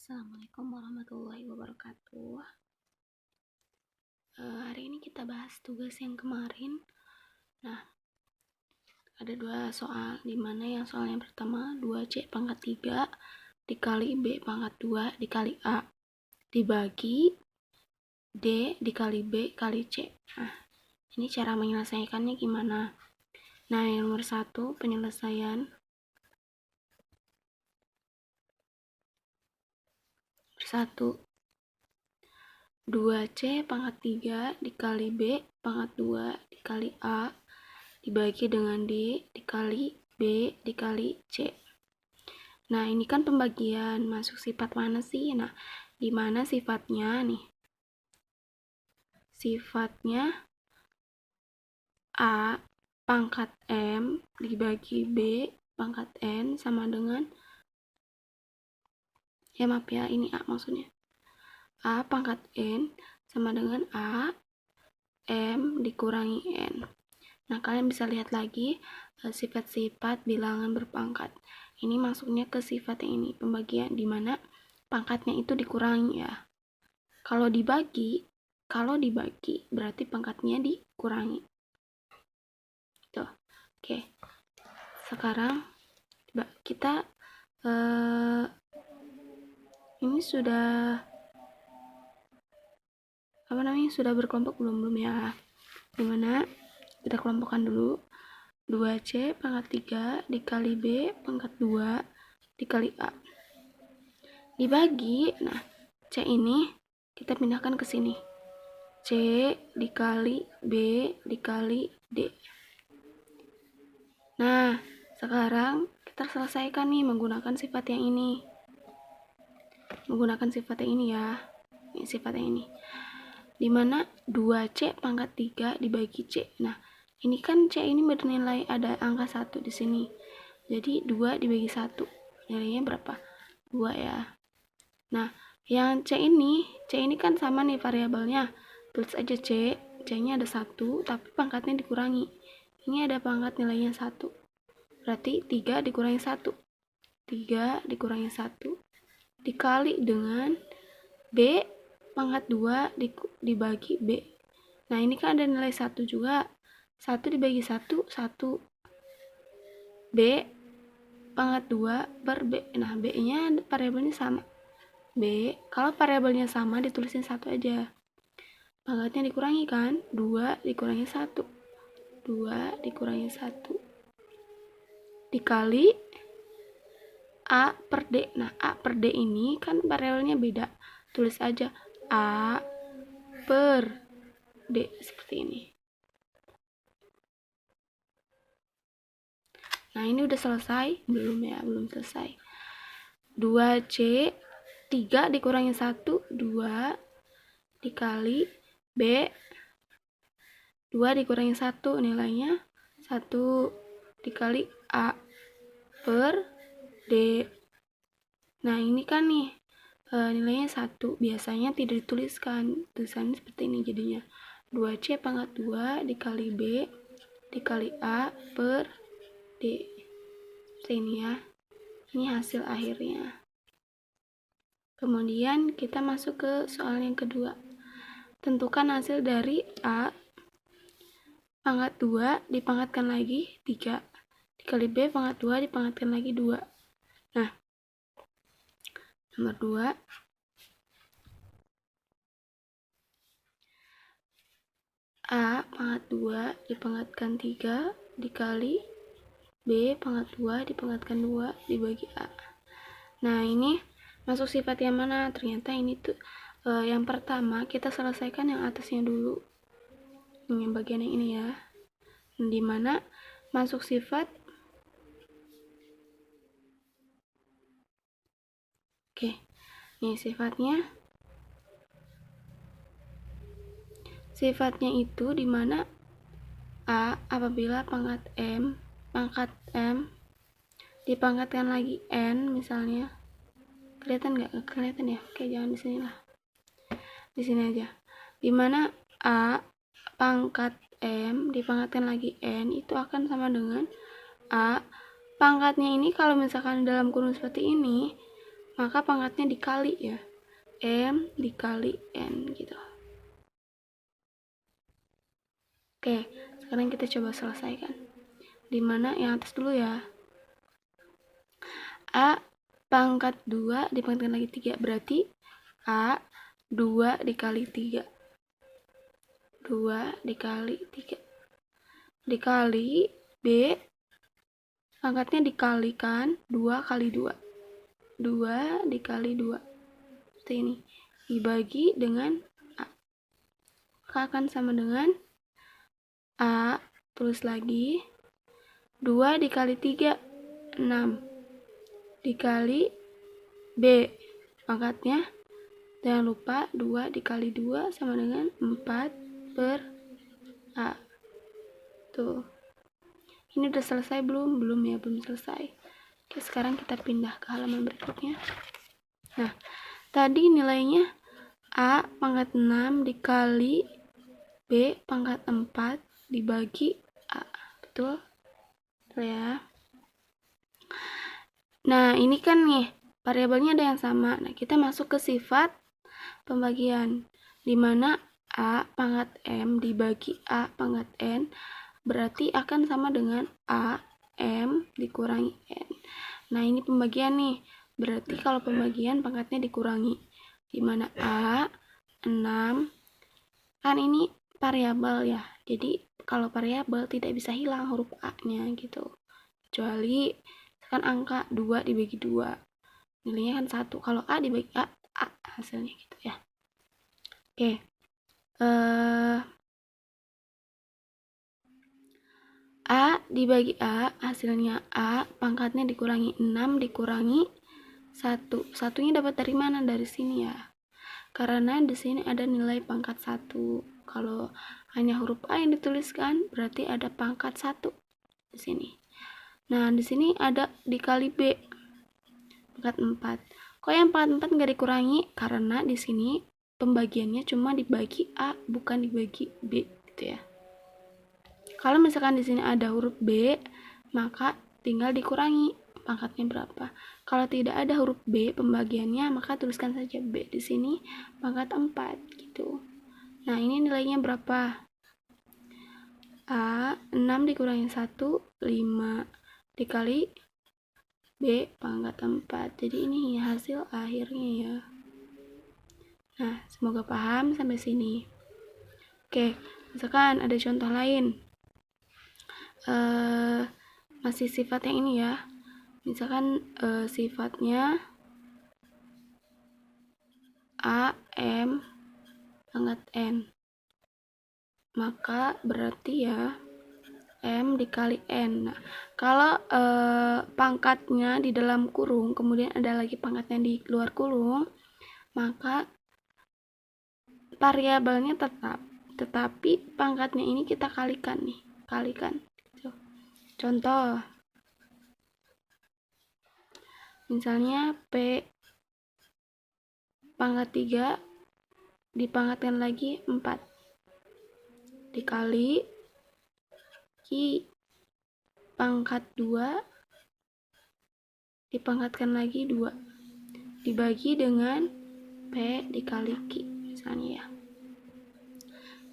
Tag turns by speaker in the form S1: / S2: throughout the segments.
S1: Assalamualaikum warahmatullahi wabarakatuh. Hari ini kita bahas tugas yang kemarin. Nah, ada dua soal, dimana yang soal yang pertama 2C pangkat 3 dikali B pangkat 2 dikali A dibagi D dikali B kali C. Nah, ini cara menyelesaikannya gimana? Nah, yang nomor 1 penyelesaian. 1 2C pangkat 3 dikali B pangkat 2 dikali A dibagi dengan D dikali B dikali C. Nah, ini kan pembagian, masuk sifat mana sih? Nah, di mana sifatnya nih? Sifatnya A pangkat M dibagi B pangkat N sama dengan, ya maaf ya, ini A maksudnya. A pangkat N sama dengan A M dikurangi N. Nah, kalian bisa lihat lagi sifat-sifat bilangan berpangkat. Ini masuknya ke sifat yang ini, pembagian, di mana pangkatnya itu dikurangi ya. Kalau dibagi berarti pangkatnya dikurangi. Tuh. Oke. Sekarang kita ini sudah sudah berkelompok belum ya? Dimana kita kelompokkan dulu. 2C pangkat 3 dikali B pangkat 2 dikali A dibagi, nah C ini kita pindahkan ke sini, C dikali B dikali D. Nah, sekarang kita selesaikan nih menggunakan sifat yang ini, ya, ini sifat yang ini, dimana 2C pangkat 3 dibagi C. Nah, ini kan C ini bernilai ada angka 1 di sini. Jadi 2 dibagi 1. Nilainya berapa? 2 ya. Nah, yang C ini kan sama nih variabelnya. Tulis aja C. C-nya ada 1, tapi pangkatnya dikurangi. Ini ada pangkat nilainya 1. Berarti 3 dikurangi 1. 3 dikurangi 1 dikali dengan B pangkat 2 dibagi B. Nah, ini kan ada nilai 1 juga. 1 dibagi 1, 1. B pangkat 2 per B. Nah, B-nya variabelnya sama. B, kalau variabelnya sama ditulisin 1 aja. Pangkatnya dikurangi kan? 2 dikurangi 1. 2 dikurangi 1. Dikali A per D. Nah, A per D ini kan variabelnya beda. Tulis aja A per D seperti ini. Nah, ini udah selesai? Belum ya, belum selesai. 2C 3 dikurangi 1, 2 dikali B 2 dikurangi 1 nilainya 1 dikali A per D. Nah, ini kan nih nilainya 1, biasanya tidak dituliskan, tulisannya seperti ini jadinya 2C pangkat 2 dikali B dikali A per D. Seperti ini ya, ini hasil akhirnya. Kemudian kita masuk ke soal yang kedua. Tentukan hasil dari A pangkat 2 dipangkatkan lagi 3 dikali B pangkat 2 dipangkatkan lagi 2. Nah, nomor 2, A pangkat 2 dipangkatkan 3 dikali B pangkat 2 dipangkatkan 2 dibagi A. Nah, ini masuk sifat yang mana? Ternyata ini tuh yang pertama kita selesaikan yang atasnya dulu, yang bagian yang ini ya, dimana masuk sifat. Oke, ini sifatnya itu dimana A apabila pangkat M dipangkatkan lagi N misalnya. Kelihatan nggak? Kelihatan ya? Oke, jangan di sini lah, di sini aja. Dimana A pangkat M dipangkatkan lagi N itu akan sama dengan A pangkatnya ini, kalau misalkan dalam kurung seperti ini, maka pangkatnya dikali ya, M dikali N gitu. Oke, sekarang kita coba selesaikan. Dimana yang atas dulu ya. A pangkat 2 dipangkatkan lagi 3, berarti A 2 dikali 3. 2 dikali 3. Dikali B pangkatnya dikalikan 2 kali 2. 2 dikali 2. Seperti ini. Dibagi dengan A. Maka akan sama dengan A, tulis lagi 2 dikali 3, 6 dikali B pangkatnya, jangan lupa 2 dikali 2 sama dengan 4 per A. Tuh, ini udah selesai belum? Belum ya, belum selesai. Oke, sekarang kita pindah ke halaman berikutnya. Nah, tadi nilainya A pangkat 6 dikali B pangkat 4 dibagi A. Betul? Betul ya. Nah, ini kan nih, variabelnya ada yang sama. Nah, kita masuk ke sifat pembagian, di mana A pangkat M dibagi A pangkat N, berarti akan sama dengan A, M dikurangi N. Nah, ini pembagian nih, berarti kalau pembagian pangkatnya dikurangi, di mana A, 6, kan ini variabel ya, jadi kalau variabel tidak bisa hilang huruf A-nya gitu, kecuali kan angka 2 dibagi 2 nilainya kan 1, kalau A dibagi A, A hasilnya gitu ya. Oke, A dibagi A hasilnya A pangkatnya dikurangi 6 dikurangi 1. Satunya dapat dari mana? Dari sini ya, karena di sini ada nilai pangkat 1. Kalau hanya huruf A yang dituliskan berarti ada pangkat 1 di sini. Nah, di sini ada dikali B pangkat 4. Kok yang pangkat 4 nggak dikurangi? Karena di sini pembagiannya cuma dibagi A, bukan dibagi B gitu ya. Kalau misalkan di sini ada huruf B, maka tinggal dikurangi pangkatnya berapa. Kalau tidak ada huruf B pembagiannya, maka tuliskan saja B di sini pangkat 4 gitu. Nah, ini nilainya berapa? A 6 dikurangi 1, 5 dikali B pangkat 4. Jadi ini hasil akhirnya ya. Nah, semoga paham sampai sini. Oke, misalkan ada contoh lain. Masih sifat yang ini ya. Misalkan sifatnya A, M, pangkat N. Maka berarti ya M dikali N. Nah, kalau pangkatnya di dalam kurung, kemudian ada lagi pangkatnya di luar kurung, maka variabelnya tetap, tetapi pangkatnya ini kita kalikan nih, kalikan. Gitu. Contoh, misalnya P pangkat 3 dipangkatkan lagi 4 dikali Q pangkat 2 dipangkatkan lagi 2 dibagi dengan P dikali Q misalnya ya.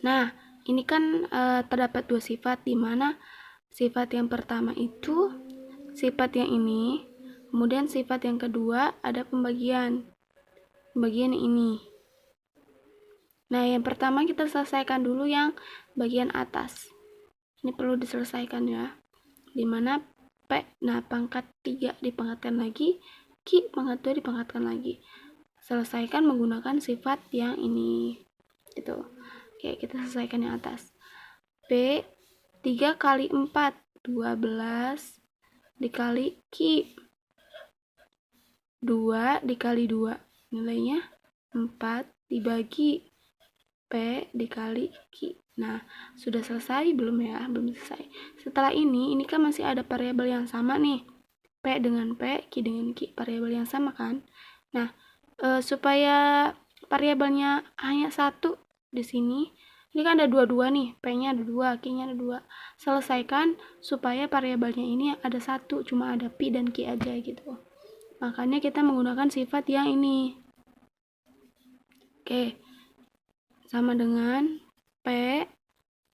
S1: Nah, ini kan terdapat dua sifat, di mana sifat yang pertama itu sifat yang ini, kemudian sifat yang kedua ada pembagian ini. Nah, yang pertama kita selesaikan dulu yang bagian atas. Ini perlu diselesaikan ya. Dimana P, nah pangkat 3 dipangkatkan lagi, Q pangkat 2 dipangkatkan lagi. Selesaikan menggunakan sifat yang ini. Gitu. Oke, kita selesaikan yang atas. P 3 kali 4, 12 dikali Q 2 dikali 2, nilainya 4 dibagi P dikali Q. Nah, sudah selesai belum ya? Belum selesai. Setelah ini kan masih ada variabel yang sama nih. P dengan P, Q dengan Q, variabel yang sama kan? Nah, supaya variabelnya hanya satu di sini, ini kan ada dua nih, P-nya ada 2, Q-nya ada 2. Selesaikan supaya variabelnya ini ada satu, cuma ada P dan Q aja gitu. Makanya kita menggunakan sifat yang ini. Oke. Sama dengan P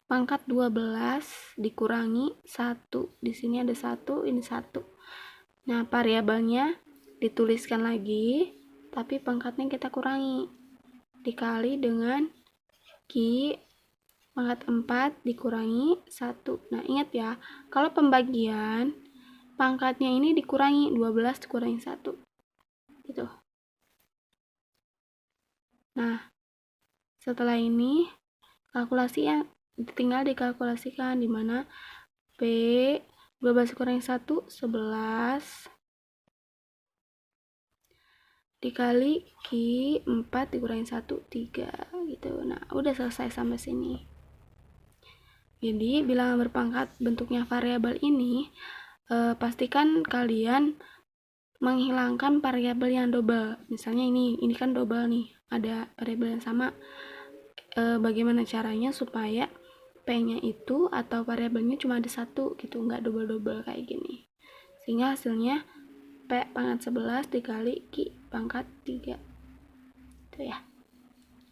S1: pangkat 12 dikurangi 1. Di sini ada 1, ini 1. Nah, variabelnya dituliskan lagi, tapi pangkatnya kita kurangi. Dikali dengan Q pangkat 4 dikurangi 1. Nah, ingat ya, kalau pembagian, pangkatnya ini dikurangi, 12 dikurangi 1. Gitu. Nah, setelah ini, kalkulasi yang tinggal dikalkulasikan, di mana P 12 dikurangi 1, 11. Dikali Q 4 dikurangi 1, 3 gitu. Nah, udah selesai sampai sini. Jadi, bilangan berpangkat bentuknya variabel ini, pastikan kalian menghilangkan variabel yang double. Misalnya ini kan double nih, ada variabel yang sama. Bagaimana caranya supaya P-nya itu atau variabelnya cuma ada 1 gitu, nggak double-double kayak gini. Sehingga hasilnya P pangkat 11 dikali Q pangkat 3. Itu ya.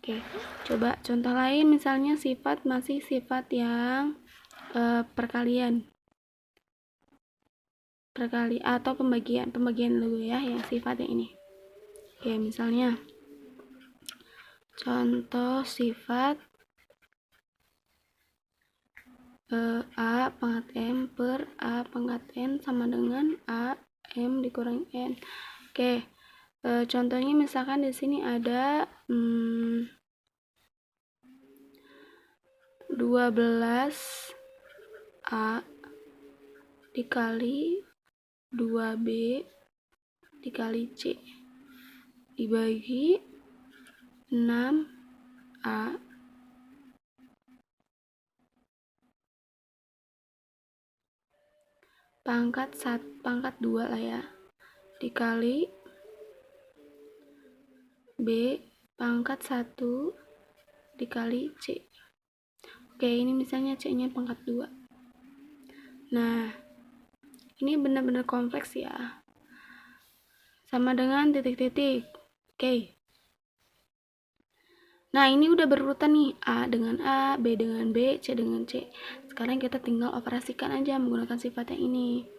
S1: Oke, coba contoh lain, misalnya masih sifat yang perkalian atau pembagian dulu ya, yang sifatnya ini. Oke, misalnya contoh sifat A pangkat M per A pangkat N sama dengan A M dikurangi N. Oke, contohnya misalkan di sini ada 12A dikali 2B dikali C dibagi 6A pangkat 2 lah ya, dikali B pangkat 1 dikali C. Oke, ini misalnya C-nya pangkat 2. Nah, ini benar-benar kompleks ya. Sama dengan titik-titik. Oke. Nah, ini udah berurutan nih, A dengan A, B dengan B, C dengan C. Sekarang kita tinggal operasikan aja menggunakan sifat yang ini.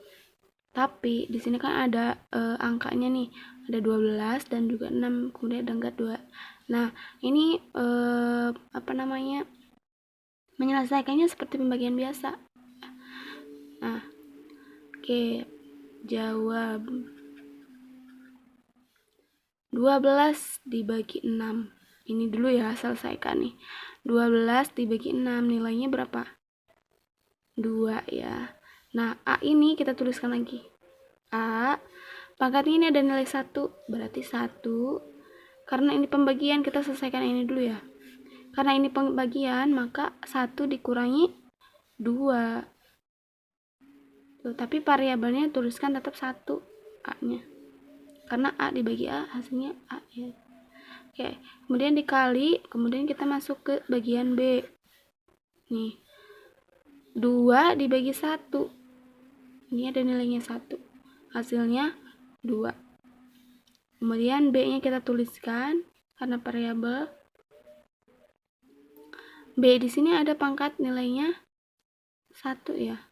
S1: Tapi di sini kan ada angkanya nih, ada 12 dan juga 6, kemudian ada angka 2. Nah, ini menyelesaikannya seperti pembagian biasa. Nah, oke, jawab 12 dibagi 6. Ini dulu ya, selesaikan nih. 12 dibagi 6, nilainya berapa? 2 ya. Nah, A ini kita tuliskan lagi. A, pangkatnya ini ada nilai 1, berarti 1. Karena ini pembagian, kita selesaikan ini dulu ya. Karena ini pembagian, maka 1 dikurangi 2. Tuh, tapi variabelnya tuliskan tetap 1, A-nya. Karena A dibagi A, hasilnya A ya. Oke, kemudian dikali, kemudian kita masuk ke bagian B. Nih, 2 dibagi 1. Ini ada nilainya 1. Hasilnya 2. Kemudian B-nya kita tuliskan karena variabel. B di sini ada pangkat nilainya 1 ya.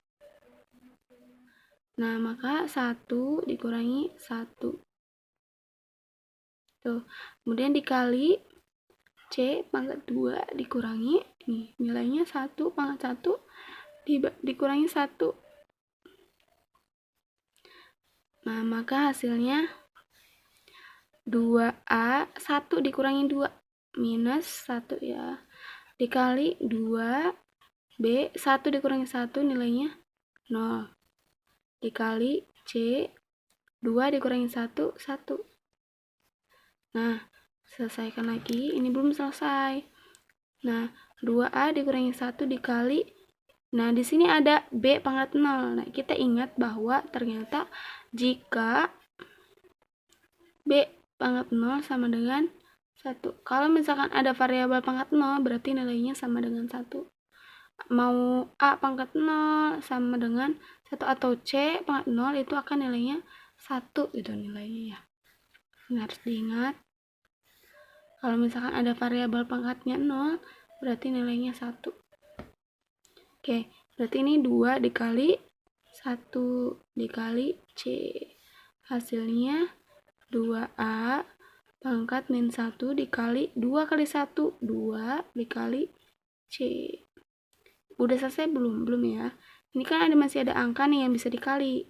S1: Nah, maka 1 dikurangi 1. Tuh. Kemudian dikali C pangkat 2 dikurangi nih, nilainya 1 pangkat 1 dikurangi 1. Nah, maka hasilnya 2A 1 dikurangi 2 minus 1 ya. Dikali 2B 1 dikurangi 1 nilainya 0. Dikali C 2 dikurangi 1 1. Nah, selesaikan lagi, ini belum selesai. Nah, 2A dikurangi 1 dikali, nah di sini ada B pangkat 0. Nah, kita ingat bahwa ternyata jika B pangkat 0 sama dengan 1. Kalau misalkan ada variabel pangkat 0, berarti nilainya sama dengan 1. Mau A pangkat 0 sama dengan 1 atau C pangkat 0, itu akan nilainya 1 gitu nilainya ya. Ini harus diingat. Kalau misalkan ada variabel pangkatnya 0, berarti nilainya 1. Oke, berarti ini 2 dikali 1 dikali C. Hasilnya 2A pangkat min 1 dikali 2 kali 1, 2 dikali C. Udah selesai belum? Belum ya. Ini kan masih ada angka nih yang bisa dikali.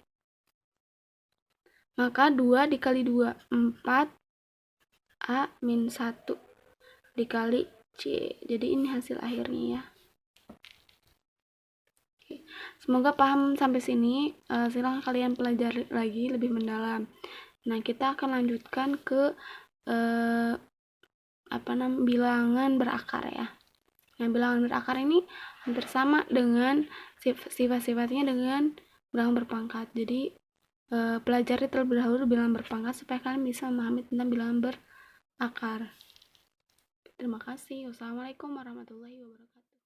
S1: Maka 2 dikali 2, 4A min 1 dikali C. Jadi ini hasil akhirnya ya. Oke. Semoga paham sampai sini. Silahkan kalian pelajari lagi lebih mendalam. Nah, kita akan lanjutkan ke bilangan berakar ya. Nah, bilangan berakar ini hampir sama dengan sifat-sifatnya dengan bilangan berpangkat. Jadi pelajari terlebih dahulu bilangan berpangkat supaya kalian bisa memahami tentang bilangan berakar. Terima kasih. Wassalamualaikum warahmatullahi wabarakatuh.